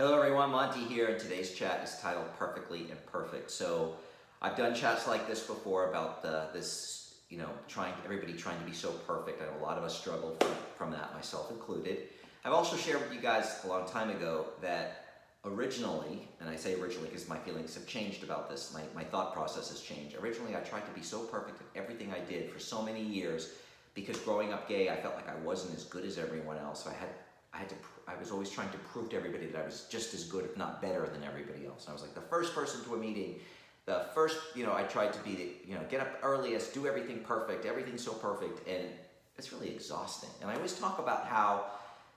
Hello everyone, Monty here, and today's chat is titled Perfectly Imperfect. So I've done chats like this before about everybody trying to be so perfect. I know a lot of us struggle from that, myself included. I've also shared with you guys a long time ago that originally, and I say originally because my feelings have changed about this, my thought process has changed. Originally I tried to be so perfect at everything I did for so many years because growing up gay I felt like I wasn't as good as everyone else. So I was always trying to prove to everybody that I was just as good, if not better, than everybody else. I was like the first person to a meeting, the first, I tried to be get up earliest, do everything perfect, everything's so perfect, and it's really exhausting. And I always talk about how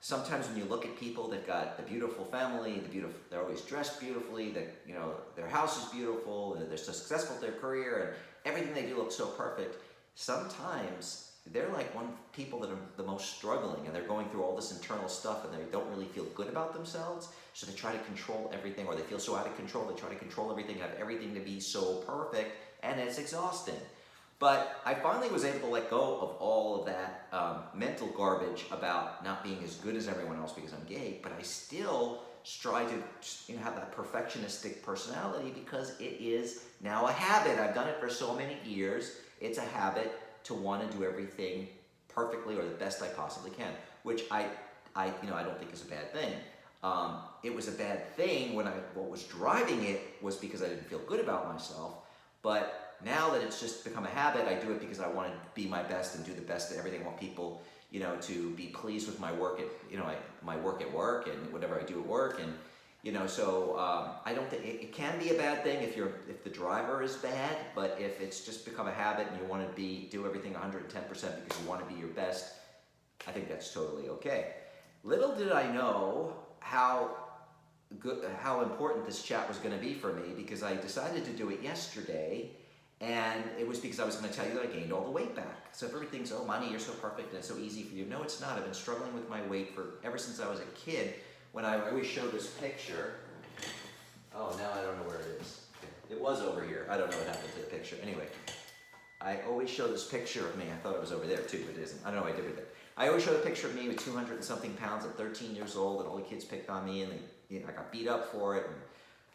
sometimes when you look at people that got the beautiful family, they're always dressed beautifully, their house is beautiful, they're so successful at their career, and everything they do looks so perfect. Sometimes they're like people that are the most struggling, and they're going through all this internal stuff and they don't really feel good about themselves, so they try to control everything, or they feel so out of control, they try to control everything, have everything to be so perfect, and it's exhausting. But I finally was able to let go of all of that mental garbage about not being as good as everyone else because I'm gay, but I still strive to have that perfectionistic personality because it is now a habit. I've done it for so many years. It's a habit to want to do everything perfectly or the best I possibly can, which I don't think is a bad thing. It was a bad thing what was driving it was because I didn't feel good about myself. But now that it's just become a habit, I do it because I want to be my best and do the best at everything. I want people, to be pleased with my work my work at work and whatever I do at work, and I don't think it can be a bad thing if the driver is bad, but if it's just become a habit and you want to do everything 110% because you want to be your best, I think that's totally okay. Little did I know how important this chat was going to be for me, because I decided to do it yesterday, and it was because I was going to tell you that I gained all the weight back. So if everything's, oh, Monty, you're so perfect and it's so easy for you. No, it's not. I've been struggling with my weight ever since I was a kid. When I always show this picture, oh, now I don't know where it is. It was over here. I don't know what happened to the picture. Anyway, I always show this picture of me. I thought it was over there too, but it isn't. I don't know what I did with it. I always show the picture of me with 200 and something pounds at 13 years old, and all the kids picked on me, and I got beat up for it.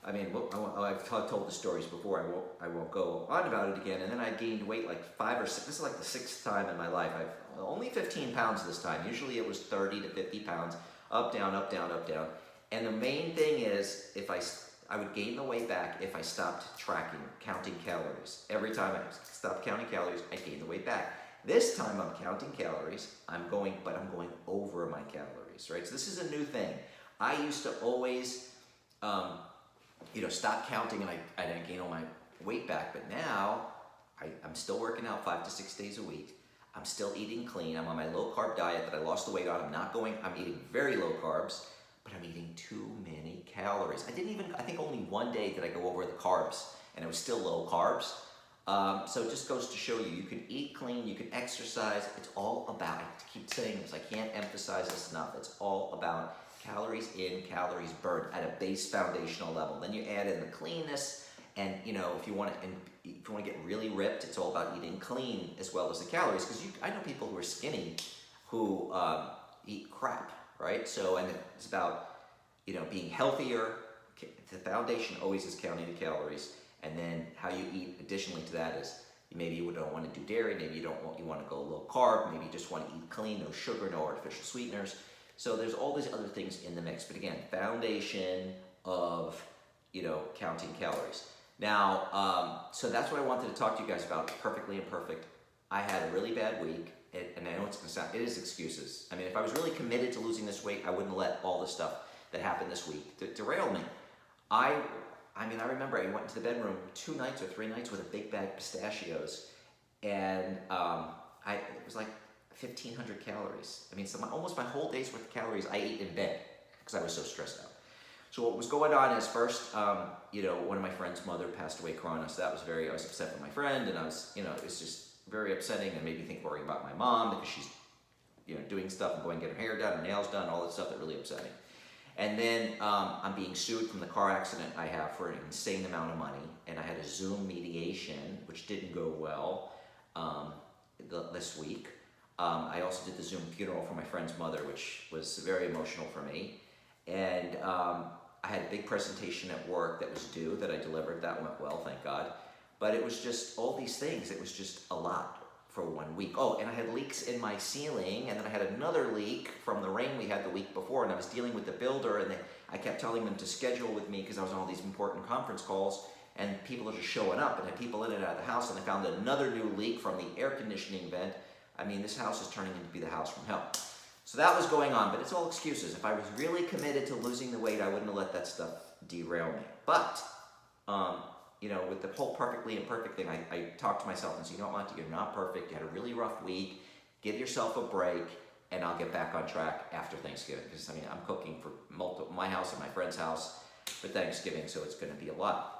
And I've told the stories before. I won't go on about it again. And then I gained weight like 5 or 6. This is like the 6th time in my life. I've only 15 pounds this time. Usually it was 30 to 50 pounds. Up, down, up, down, up, down. And the main thing is, if I would gain the weight back if I stopped counting calories. Every time I stopped counting calories, I gained the weight back. This time I'm counting calories, I'm going over my calories, right? So this is a new thing. I used to always, stop counting and I didn't gain all my weight back, but now I'm still working out 5 to 6 days a week. I'm still eating clean. I'm on my low carb diet that I lost the weight on. I'm eating very low carbs, but I'm eating too many calories. I think only one day did I go over the carbs, and it was still low carbs. So it just goes to show you can eat clean, you can exercise. It's all about, I keep saying this, I can't emphasize this enough. It's all about calories in, calories burned at a base foundational level. Then you add in the cleanness, and if you want to get really ripped, it's all about eating clean as well as the calories. Because I know people who are skinny who eat crap, right? So, and it's about being healthier. The foundation always is counting the calories, and then how you eat. Additionally to that is maybe you don't want to do dairy, maybe you want to go low carb, maybe you just want to eat clean, no sugar, no artificial sweeteners. So there's all these other things in the mix. But again, foundation of counting calories. Now, so that's what I wanted to talk to you guys about, Perfectly Imperfect. I had a really bad week, and I know it's going to sound, it is excuses. I mean, if I was really committed to losing this weight, I wouldn't let all the stuff that happened this week derail me. I remember I went into the bedroom 2 nights or 3 nights with a big bag of pistachios, and it was like 1,500 calories. I mean, almost my whole day's worth of calories I ate in bed because I was so stressed out. So what was going on is first, one of my friend's mother passed away corona, so I was upset with my friend, and I was, it was just very upsetting and made me worry about my mom because she's, doing stuff and going to get her hair done, her nails done, all that stuff that really upsetting. And then I'm being sued from the car accident I have for an insane amount of money, and I had a Zoom mediation, which didn't go well this week. I also did the Zoom funeral for my friend's mother, which was very emotional for me. And I had a big presentation at work that was due that I delivered. That went well, thank God. But it was just all these things. It was just a lot for 1 week. Oh, and I had leaks in my ceiling, and then I had another leak from the rain we had the week before, and I was dealing with the builder, and I kept telling them to schedule with me because I was on all these important conference calls, and people are just showing up, and I had people in and out of the house, and I found another new leak from the air conditioning vent. I mean, this house is turning into be the house from hell. So that was going on, but it's all excuses. If I was really committed to losing the weight, I wouldn't have let that stuff derail me. But, you know, with the whole perfectly imperfect thing, I talked to myself and said, you know what, Monty, you're not perfect. You had a really rough week. Give yourself a break, and I'll get back on track after Thanksgiving. Because, I mean, I'm cooking for my house and my friend's house for Thanksgiving, so it's going to be a lot.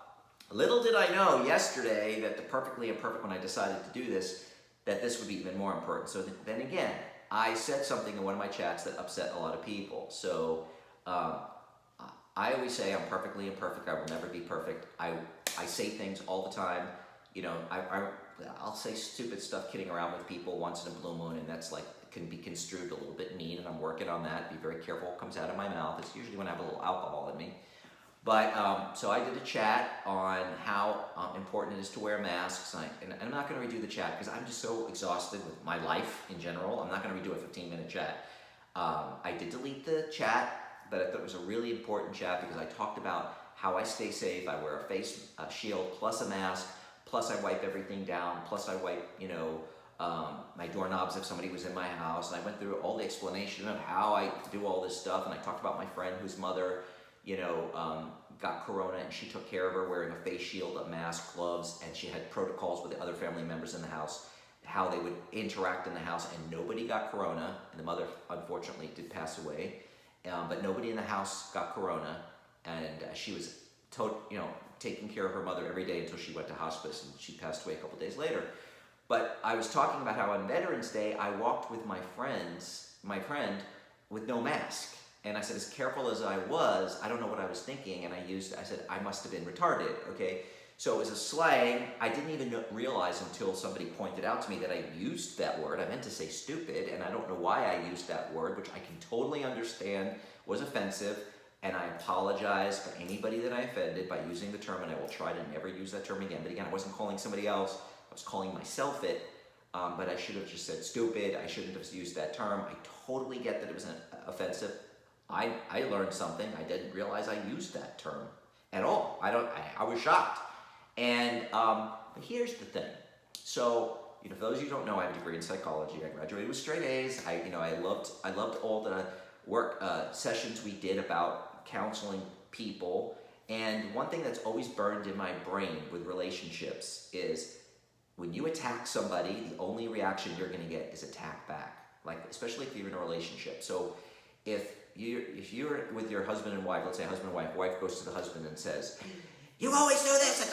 Little did I know yesterday that the perfectly imperfect, when I decided to do this, that this would be even more important. So then again, I said something in one of my chats that upset a lot of people. So I always say I'm perfectly imperfect. I will never be perfect. I say things all the time. You know, I'll say stupid stuff kidding around with people once in a blue moon, and that's like, can be construed a little bit mean, and I'm working on that. Be very careful what comes out of my mouth. It's usually when I have a little alcohol in me. But, so I did a chat on how important it is to wear masks, and I'm not going to redo the chat because I'm just so exhausted with my life in general. I'm not going to redo a 15-minute chat. I did delete the chat, but I thought it was a really important chat because I talked about how I stay safe. I wear a face shield plus a mask, plus I wipe everything down, plus I wipe, you know, my doorknobs if somebody was in my house, and I went through all the explanation of how I do all this stuff, and I talked about my friend whose mother, you know, got corona, and she took care of her wearing a face shield, a mask, gloves, and she had protocols with the other family members in the house, how they would interact in the house, and nobody got corona, and the mother unfortunately did pass away, but nobody in the house got corona, and she was, you know, taking care of her mother every day until she went to hospice, and she passed away a couple days later. But I was talking about how on Veterans Day, I walked with my friend with no mask. And I said, as careful as I was, I don't know what I was thinking, and I said, I must have been retarded, okay? So it was a slang. I didn't even realize until somebody pointed out to me that I used that word. I meant to say stupid, and I don't know why I used that word, which I can totally understand was offensive, and I apologize for anybody that I offended by using the term, and I will try to never use that term again. But again, I wasn't calling somebody else. I was calling myself it, but I should have just said stupid. I shouldn't have used that term. I totally get that it was offensive. I learned something. I didn't realize I used that term at all. I was shocked. And but here's the thing. So, you know, for those of you who don't know, I have a degree in psychology. I graduated with straight A's. I loved all the work sessions we did about counseling people. And one thing that's always burned in my brain with relationships is when you attack somebody, the only reaction you're going to get is attack back. Like, especially if you're in a relationship. So if you're with your husband and wife, let's say husband and wife goes to the husband and says, you always do this,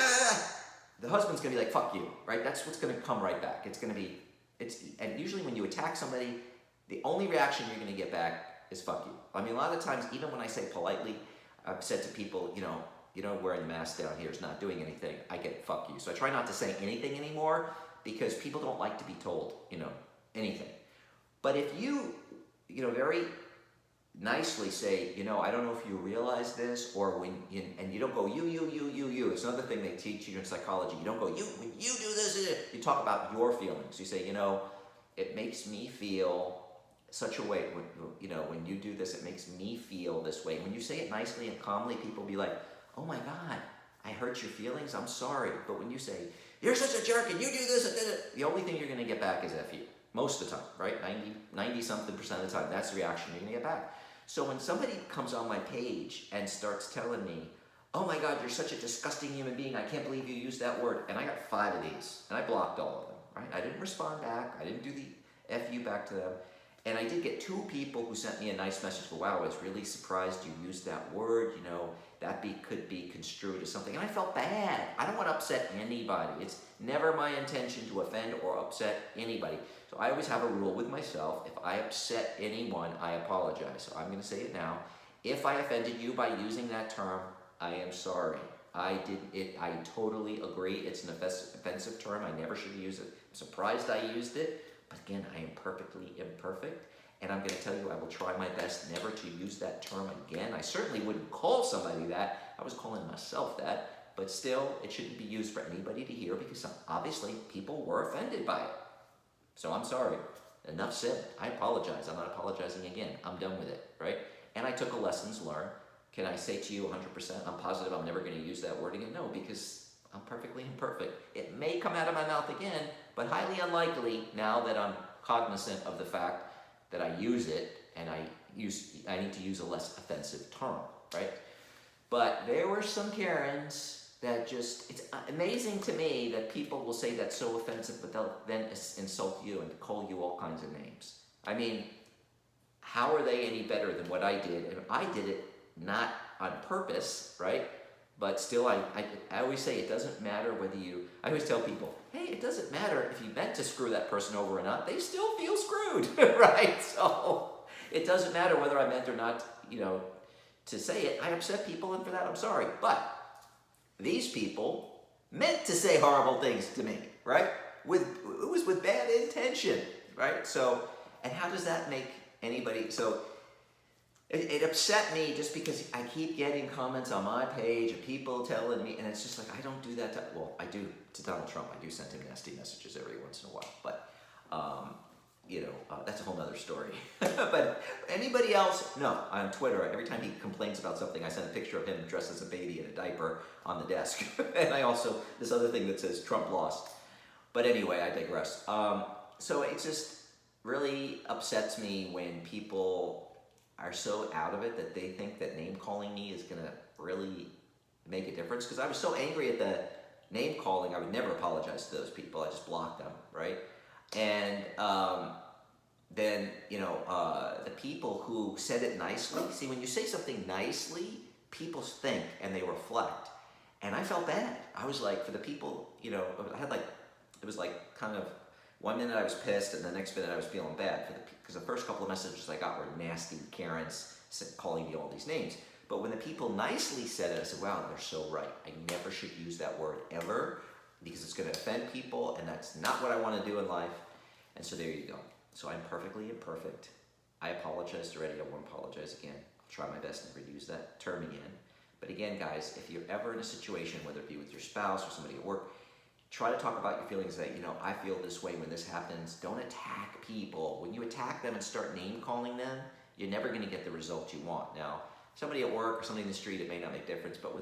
the husband's gonna be like, fuck you, right? That's what's gonna come right back. And usually when you attack somebody, the only reaction you're gonna get back is fuck you. I mean, a lot of the times, even when I say politely, I've said to people, you know, wearing the mask down here is not doing anything, I get fuck you. So I try not to say anything anymore because people don't like to be told, you know, anything. But if you very nicely say, you know, I don't know if you realize this, or and you don't go, you. It's another thing they teach you in psychology. You don't go, when you do this, you talk about your feelings. You say, you know, it makes me feel such a way, when you do this, it makes me feel this way. When you say it nicely and calmly, people be like, oh my God, I hurt your feelings, I'm sorry. But when you say, you're such a jerk and you do this, the only thing you're gonna get back is F you. Most of the time, right? 90-something% of the time, that's the reaction you're gonna get back. So when somebody comes on my page and starts telling me, oh my God, you're such a disgusting human being, I can't believe you used that word, and I got 5 of these, and I blocked all of them, right? I didn't respond back, I didn't do the F you back to them, and I did get 2 people who sent me a nice message, wow, I was really surprised you used that word, that could be construed as something, and I felt bad. I don't want to upset anybody. It's never my intention to offend or upset anybody. So I always have a rule with myself. If I upset anyone, I apologize. So I'm going to say it now. If I offended you by using that term, I am sorry. I totally agree. It's an offensive term. I never should have used it. I'm surprised I used it. But again, I am perfectly imperfect. And I'm going to tell you, I will try my best never to use that term again. I certainly wouldn't call somebody that. I was calling myself that. But still, it shouldn't be used for anybody to hear because obviously people were offended by it. So I'm sorry. Enough said. I apologize. I'm not apologizing again. I'm done with it, right? And I took a lessons learned. Can I say to you 100%, I'm positive I'm never going to use that word again? No, because I'm perfectly imperfect. It may come out of my mouth again, but highly unlikely now that I'm cognizant of the fact that I use it and I need to use a less offensive term, right? But there were some Karens that just, it's amazing to me that people will say that's so offensive, but they'll then insult you and call you all kinds of names. I mean, how are they any better than what I did? And I did it not on purpose, right? But still, I always say it doesn't matter whether you, I always tell people, hey, it doesn't matter if you meant to screw that person over or not, they still feel screwed, right? So it doesn't matter whether I meant or not, to say it. I upset people, and for that I'm sorry. But these people meant to say horrible things to me, right? It was with bad intention, right? So, and how does that make anybody, so it upset me just because I keep getting comments on my page of people telling me, and it's just like, I don't do that well, I do to Donald Trump. I do send him nasty messages every once in a while, but that's a whole nother story. But anybody else, no, on Twitter, every time he complains about something, I send a picture of him dressed as a baby in a diaper on the desk. And I also, this other thing that says Trump lost. But anyway, I digress. So it just really upsets me when people are so out of it that they think that name calling me is gonna really make a difference. Because I was so angry at the name calling, I would never apologize to those people. I just blocked them, right? And then, the people who said it nicely, see, when you say something nicely, people think and they reflect. And I felt bad. I was like, for the people, I had it was like kind of, 1 minute I was pissed and the next minute I was feeling bad because the first couple of messages I got were nasty Karens calling me all these names. But when the people nicely said it, I said, wow, they're so right. I never should use that word ever because it's going to offend people, and that's not what I want to do in life. And so there you go. So I'm perfectly imperfect. I apologized already. I won't apologize again. I'll try my best never to use that term again. But again, guys, if you're ever in a situation, whether it be with your spouse or somebody at work, try to talk about your feelings that, I feel this way when this happens. Don't attack people. When you attack them and start name calling them, you're never going to get the result you want. Now, somebody at work or somebody in the street, it may not make a difference, but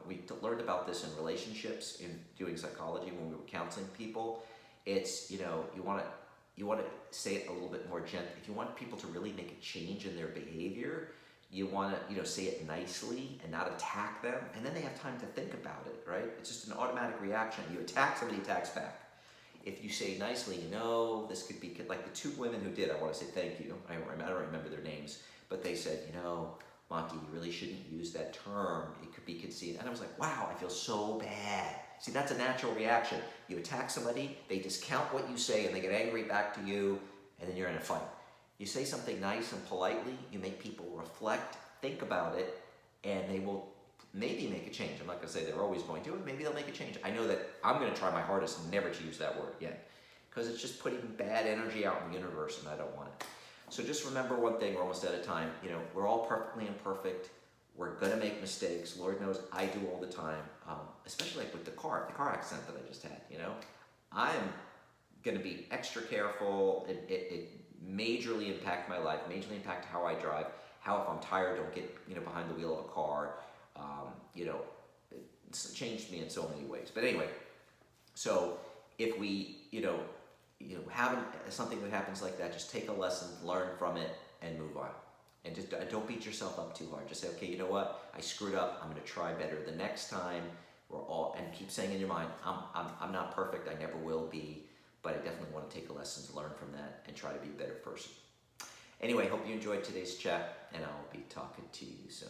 we learned about this in relationships, in doing psychology when we were counseling people. It's, you want to say it a little bit more gently. If you want people to really make a change in their behavior, you want to, say it nicely and not attack them, and then they have time to think about it, right? It's just an automatic reaction. You attack, somebody attacks back. If you say nicely, this could be, like the two women who did, I want to say thank you. I don't remember their names, but they said, Monty, you really shouldn't use that term. It could be conceited. And I was like, wow, I feel so bad. See, that's a natural reaction. You attack somebody, they discount what you say, and they get angry back to you, and then you're in a fight. You say something nice and politely, you make people reflect, think about it, and they will maybe make a change. I'm not going to say they're always going to, and maybe they'll make a change. I know that I'm going to try my hardest never to use that word again, because it's just putting bad energy out in the universe, and I don't want it. So just remember one thing, we're almost out of time. We're all perfectly imperfect. We're going to make mistakes. Lord knows I do all the time, especially like with the car accident that I just had, I'm going to be extra careful. It majorly impact my life, majorly impact how I drive, how if I'm tired, don't get behind the wheel of a car. It's changed me in so many ways. But anyway, so if we have something that happens like that, just take a lesson, learn from it, and move on. And just don't beat yourself up too hard. Just say, okay, you know what? I screwed up. I'm going to try better the next time. And keep saying in your mind, I'm not perfect. I never will be. But I definitely want to take a lesson to learn from that and try to be a better person. Anyway, hope you enjoyed today's chat, and I'll be talking to you soon.